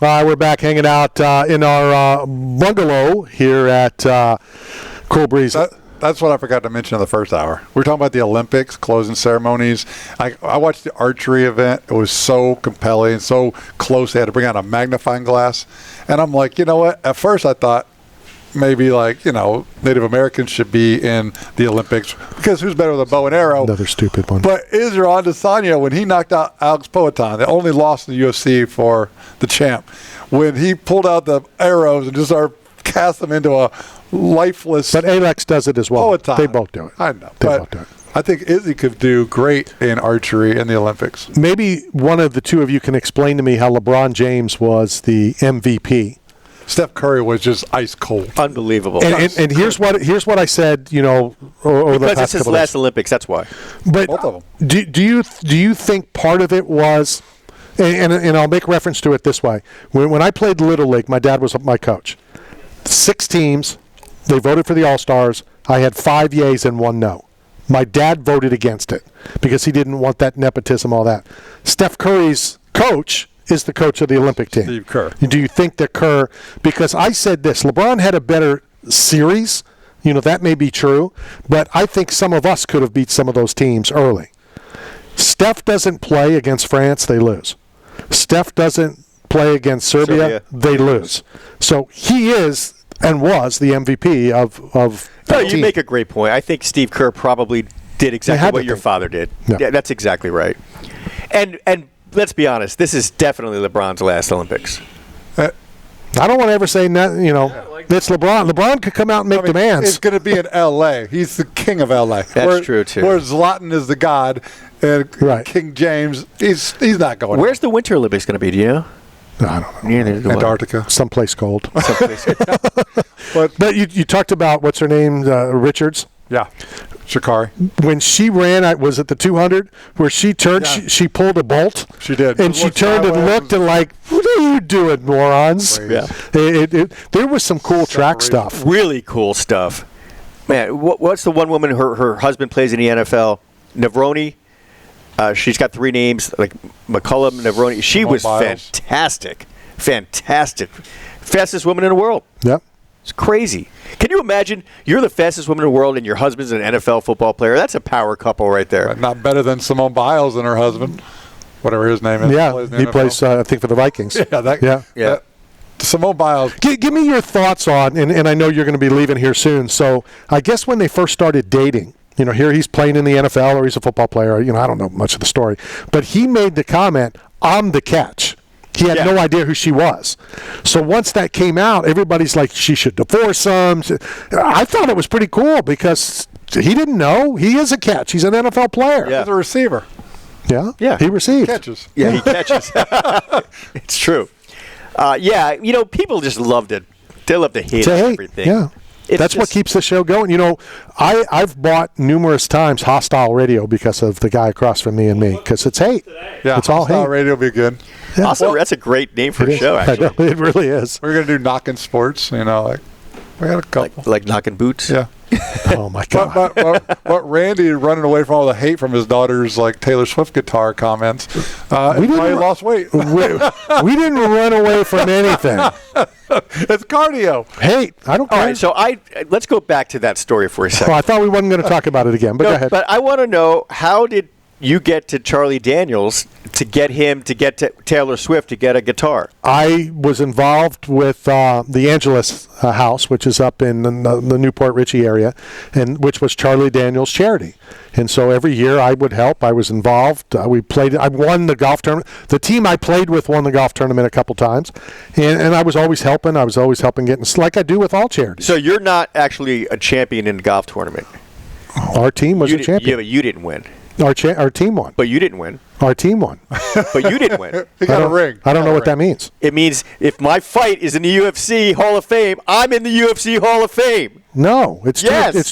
We're back hanging out in our bungalow here at Cool Breeze. That's what I forgot to mention in the first hour. We were talking about the Olympics, closing ceremonies. I watched the archery event. It was so compelling, so close. They had to bring out a magnifying glass. And I'm like, you know what? At first I thought maybe Native Americans should be in the Olympics because who's better with a bow and arrow? Another stupid one. But Israel Adesanya, when he knocked out Alex Poatan, they only lost in the UFC for the champ. When he pulled out the arrows and just started casting them into a lifeless. But Alex does it as well. Poatan. They both do it. I know. They both do it. I think Izzy could do great in archery in the Olympics. Maybe one of the two of you can explain to me how LeBron James was the MVP. Steph Curry was just ice cold, unbelievable. And here's what I said. Over the because past it's his couple last days. Olympics. That's why. But both of them. Do you think part of it was, and I'll make reference to it this way: when I played Little League, my dad was my coach. 6 teams, they voted for the All-Stars. I had 5 yeas and 1 no. My dad voted against it because he didn't want that nepotism, all that. Steph Curry's coach is the coach of the Olympic team. Steve Kerr. Do you think that Kerr, because I said this, LeBron had a better series, that may be true, but I think some of us could have beat some of those teams early. Steph doesn't play against France, they lose. Steph doesn't play against Serbia. They lose. So he is and was the MVP of No, team. you make a great point. I think Steve Kerr probably did exactly what your father did. Yeah. Yeah, that's exactly right. And let's be honest, this is definitely LeBron's last Olympics. I don't want to ever say that, it's LeBron. LeBron could come out and make demands. It's going to be in L.A. He's the king of L.A. That's true, too. Where Zlatan is the god and Right. King James, he's not going. Where's the Winter Olympics going to be, do you know? I don't know. Yeah, Antarctica. Someplace cold. But you talked about, what's her name, Richards? yeah, Sha'Carri. When she ran, was it the 200, where she turned, she pulled a bolt? She did. And she Looked turned and sideways. looked and like, what are you doing, morons? Crazy. Yeah. There was some cool track stuff. Really cool stuff. Man, what's the one woman her husband plays in the NFL? Navroni. She's got 3 names, like McCullum, Navroni. She was Biles. fantastic. Fantastic. Fastest woman in the world. Yep. It's crazy. Can you imagine you're the fastest woman in the world and your husband's an NFL football player? That's a power couple right there. Not better than Simone Biles and her husband, whatever his name is. Yeah, he plays, I think, for the Vikings. Yeah. Simone Biles. Give me your thoughts on, and I know you're going to be leaving here soon, so I guess when they first started dating, here he's playing in the NFL or he's a football player, I don't know much of the story, but he made the comment, I'm the catch. He had no idea who she was. So once that came out, everybody's like, she should divorce him. I thought it was pretty cool because he didn't know. He is a catch. He's an NFL player. Yeah. He's a receiver. Yeah? Yeah. He received. Catches. Yeah, he catches. It's true. People just loved it. They love to hate everything. Yeah. That's what keeps the show going. I've bought numerous times Hostile Radio because of the guy across from me and me, because it's hate. Yeah, it's all Hostile hate. Radio will be good. Yeah. Also, that's a great name for a show, actually. I know, it really is. We're going to do Knockin' Sports, we got a couple. Like knocking boots. Yeah. Oh, my God. But Randy running away from all the hate from his daughter's Taylor Swift guitar comments. He lost weight. we didn't run away from anything. It's cardio. Hate. I don't care. All right, so let's go back to that story for a second. I thought we wasn't going to talk about it again, but go ahead. But I want to know, how did you get to Charlie Daniels to get him to get to Taylor Swift to get a guitar? I was involved with the Angelus House, which is up in the Newport Richey area, and which was Charlie Daniels' charity. And so every year I would help. I was involved. We played. I won the golf tournament. The team I played with won the golf tournament a couple times, and I was always helping. I was always helping getting, like I do with all charities. So you're not actually a champion in the golf tournament. Our team was a champion. Yeah, but you didn't win. Our team won. But you didn't win. Our team won. But you didn't win. He got a ring. I don't know what that means. It means if my fight is in the UFC Hall of Fame, I'm in the UFC Hall of Fame. No, it's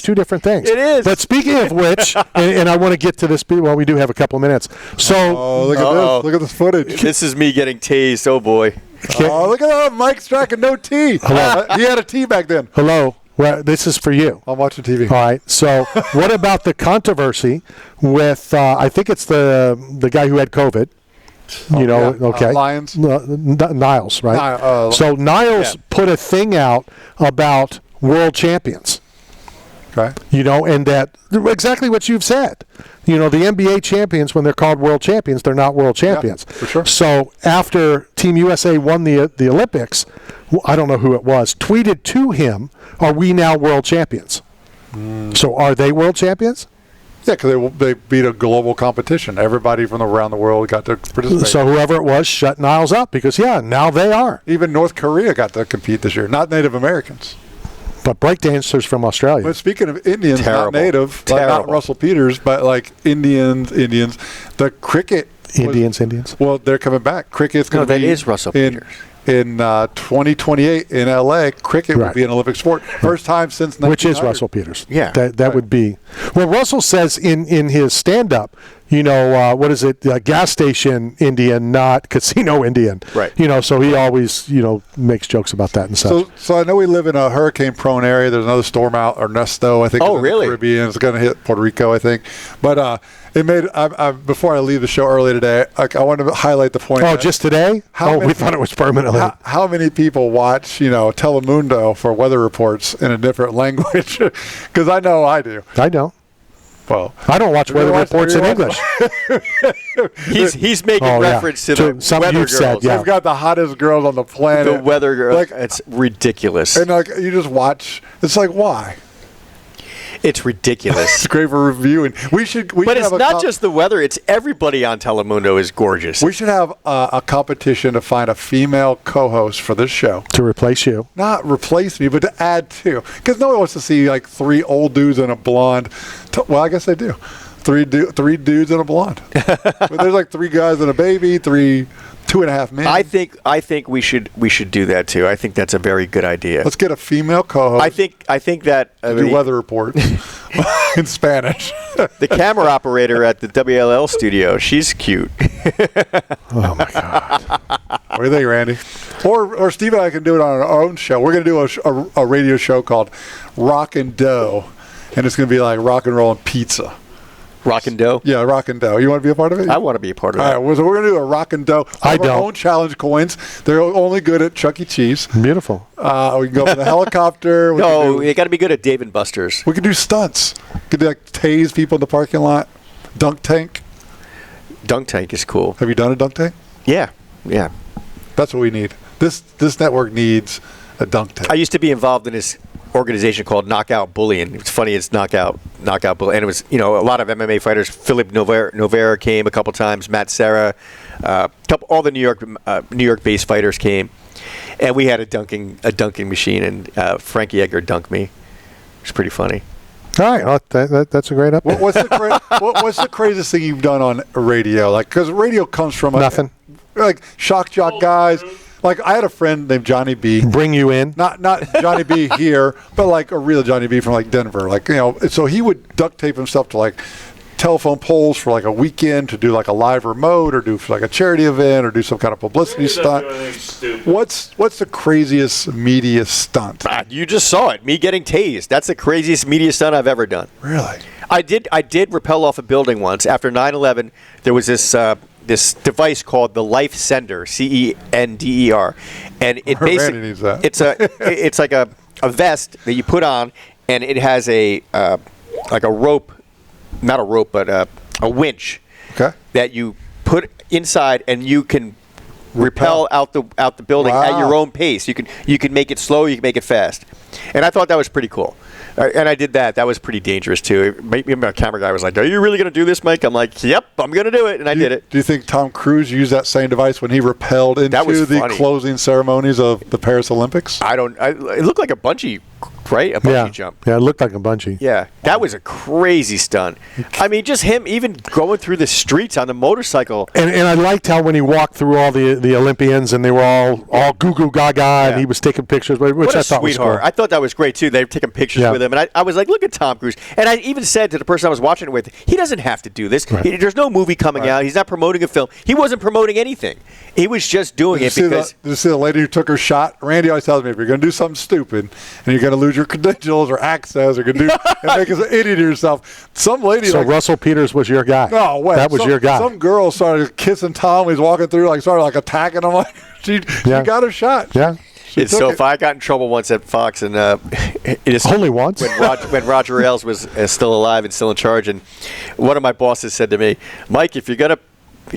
two different things. It is. But speaking of which, and I want to get to this, well, we do have a couple of minutes. So, look at this. Look at this footage. This is me getting tased. Oh, boy. Oh, look at that. Mike striking no tee. He had a tee back then. Hello. Well, this is for you. I'm watching TV. All right. So, what about the controversy with? I think it's the guy who had COVID, You know, okay. Lions? Niles, right? So Niles Yeah. put a thing out about world champions. Okay. You know, and that exactly what you've said. You know, the NBA champions, when they're called world champions, they're not world champions. Yeah, for sure. So after Team USA won the Olympics, I don't know who it was, tweeted to him, "Are we now world champions?" So are they world champions? Yeah, because they beat a global competition. Everybody from around the world got to participate. So whoever it was shut Niles up because, now they are. Even North Korea got to compete this year, not Native Americans. But breakdancers from Australia. But speaking of Indians, Terrible. not Native, like not Russell Peters, but like Indians, the cricket. Indians. Well, they're coming back. Cricket's going to be. that is Russell Peters. In 2028 in LA, cricket will be an Olympic sport. First time since 1900. Which is Russell Peters. Yeah. That would be. Well, Russell says in his stand-up, what is it? Gas station Indian, not casino Indian. Right. So he always, makes jokes about that and such. So I know we live in a hurricane-prone area. There's another storm out, Ernesto, I think. Oh, in really? The Caribbean. It's going to hit Puerto Rico, I think. But it made. Before I leave the show early today, I wanted to highlight the point. Oh, just today? We thought it was permanently. How many people watch, Telemundo for weather reports in a different language? Because I know I do. I don't. Well, I don't watch weather reports in English. He's making reference to the some weather you've girls. said, yeah. they've got the hottest girls on the planet. The weather girls. Like, It's ridiculous. and you just watch. It's like, why? It's ridiculous. It's great for reviewing. We should But it's have not just the weather. It's everybody on Telemundo is gorgeous. We should have a competition to find a female co-host for this show. To replace you. Not replace me, but to add to. Because no one wants to see like three old dudes and a blonde. Well, I guess they do. Three dudes and a blonde. But there's like three guys and a baby, 2.5 men. I think we should do that too. I think that's a very good idea. Let's get a female co-host. I think that do weather reports in Spanish. the camera operator at the WLL studio, she's cute. Oh, my God. What do you think, Randy? Or Steve and I can do it on our own show. We're going to do a radio show called Rock and Dough, and it's going to be like rock and roll and pizza. Rock and dough? Yeah, Rock and Dough. You want to be a part of it? I want to be a part of All that. right, so we're going to do a Rock and Dough. I don't. Our own challenge coins. They're only good at Chuck E. Cheese. Beautiful. We can go for the helicopter. No, you got to be good at Dave and Buster's. We can do stunts. We could do, tase people in the parking lot. Dunk tank. Dunk tank is cool. Have you done a dunk tank? Yeah. That's what we need. This network needs a dunk tank. I used to be involved in this organization called Knockout Bullying. It's funny, it's Knockout Bullying. And it was, a lot of MMA fighters. Philip Novera came a couple times. Matt Serra, all the New York-based fighters came. And we had a dunking machine, and Frankie Edgar dunked me. It was pretty funny. All right. Well, that's a great update. What's the craziest thing you've done on radio? Like, because radio comes from Nothing. Like shock jock guys. Like I had a friend named Johnny B. Bring you in. Not Johnny B here, but like a real Johnny B from like Denver. Like so he would duct tape himself to like telephone poles for like a weekend to do like a live remote or do for like a charity event or do some kind of publicity stunt. What's the craziest media stunt? You just saw it. Me getting tased. That's the craziest media stunt I've ever done. Really? I did rappel off a building once. After 9/11, there was this device called the Life Sender, CENDER, and it Randy basically needs that. it's like a vest that you put on, and it has a like a rope, not a rope, but a winch that you put inside, and you can rappel out the building at your own pace. You can make it slow, you can make it fast, and I thought that was pretty cool. And I did that. That was pretty dangerous, too. Maybe my camera guy was like, "Are you really going to do this, Mike?" I'm like, "Yep, I'm going to do it." And I did it. Do you think Tom Cruise used that same device when he rappelled into the closing ceremonies of the Paris Olympics? It looked like a bungee, right? A bungee jump. Yeah, it looked like a bungee. Yeah, that was a crazy stunt. I mean, just him even going through the streets on the motorcycle. And I liked how when he walked through all the Olympians and they were all goo goo gaga and he was taking pictures, which What I a thought was sweetheart. cool. I thought that was great, too. They were taking pictures with him. And I was like, look at Tom Cruise. And I even said to the person I was watching it with, he doesn't have to do this. Right. There's no movie coming out. He's not promoting a film. He wasn't promoting anything. He was just doing it because... Did you see the lady who took her shot? Randy always tells me, if you're going to do something stupid and you're going to lose use your credentials or access or can do and make us an idiot of yourself. Some lady. So like, Russell Peters was your guy. No way. That was your guy. Some girl started kissing Tom. He's walking through, like started like attacking him. Like she got her shot. Yeah. So if I got in trouble once at Fox, and it is only once when Roger Ailes was still alive and still in charge, and one of my bosses said to me, Mike, if you're gonna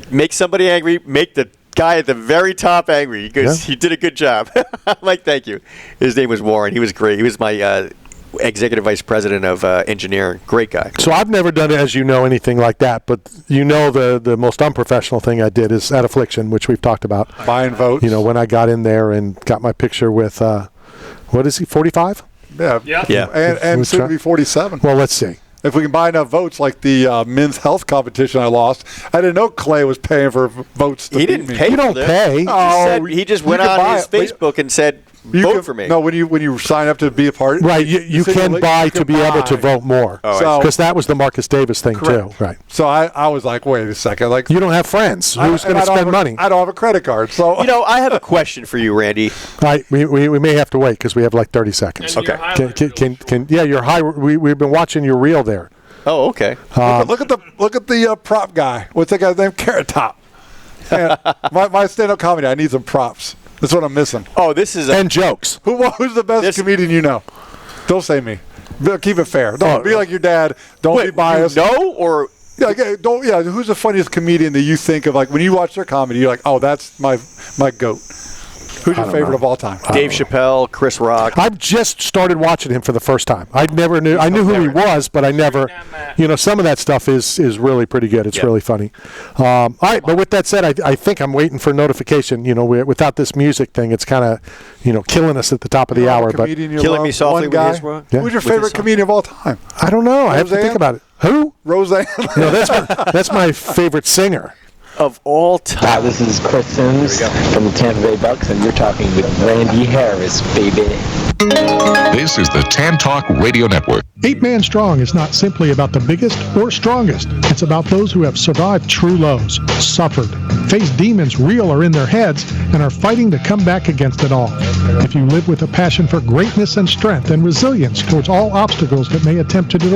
make somebody angry, make the guy at the very top angry, because he did a good job. I'm like, thank you. His name was Warren. He was great. He was my executive vice president of engineering. Great guy. So I've never done, as you know, anything like that. But the most unprofessional thing I did is at Affliction, which we've talked about. Buying votes. You know, when I got in there and got my picture with, what is he, 45? Yeah. And soon to be 47. Well, let's see. If we can buy enough votes, like the men's health competition I lost, I didn't know Clay was paying for votes to He beat didn't me. pay. You don't pay. He just went on his Facebook and said, vote for me. No, when you sign up to be a part, Right, you can buy to be able to vote more. Because that was the Marcus Davis thing, too. Right. So I was like, wait a second. Like, you don't have friends. Who's going to spend money? I don't have a credit card. So I have a question for you, Randy. We may have to wait because we have like 30 seconds. Okay. Your high. We've been watching your reel there. Oh, okay. Look at the prop guy. What's that guy's name? Carrot Top. Man, my stand-up comedy. I need some props. That's what I'm missing. Oh, this is and jokes. Who's the best comedian you know? Don't say me. Keep it fair. Don't be like your dad. Don't be biased. Or who's the funniest comedian that you think of? Like when you watch their comedy, you're like, oh, that's my goat. Who's your favorite of all time? Dave Chappelle, Chris Rock. I've just started watching him for the first time. I knew who he was, but I never, some of that stuff is really pretty good. It's really funny. All right, but with that said, I think I'm waiting for notification. Without this music thing, it's kind of, killing us at the top of the hour. But killing me softly with his one. Who's your favorite comedian of all time? I don't know. I have to think about it. Who? Roseanne. No, that's my favorite singer. Of all time. Hi, this is Chris Sims from the Tampa Bay Bucks, and you're talking with Randy Harris, baby. This is the Tan Talk Radio Network. 8 Man Strong is not simply about the biggest or strongest. It's about those who have survived true lows, suffered, faced demons real or in their heads, and are fighting to come back against it all. If you live with a passion for greatness and strength and resilience towards all obstacles that may attempt to direct